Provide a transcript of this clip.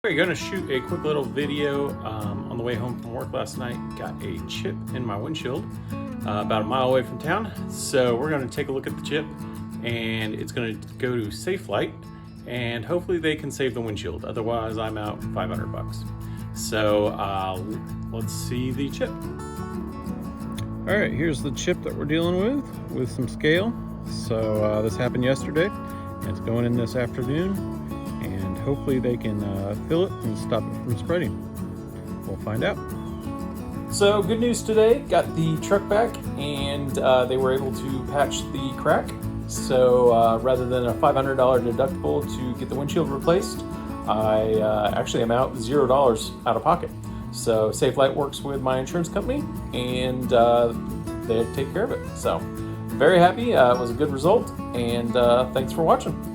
We're going to shoot a quick little video on the way home from work last night. Got a chip in my windshield about a mile away from town. So we're going to take a look at the chip, and it's going to go to Safelite, and hopefully they can save the windshield. Otherwise, I'm out $500. So let's see the chip. All right, here's the chip that we're dealing with some scale. So this happened yesterday. It's going in this afternoon, and hopefully they can fill it and stop it from spreading. We'll find out. So good news today, got the truck back, and they were able to patch the crack. So rather than a $500 deductible to get the windshield replaced, I actually am out $0 out of pocket. So Safelite works with my insurance company, and they take care of it. So very happy. It was a good result, and thanks for watching.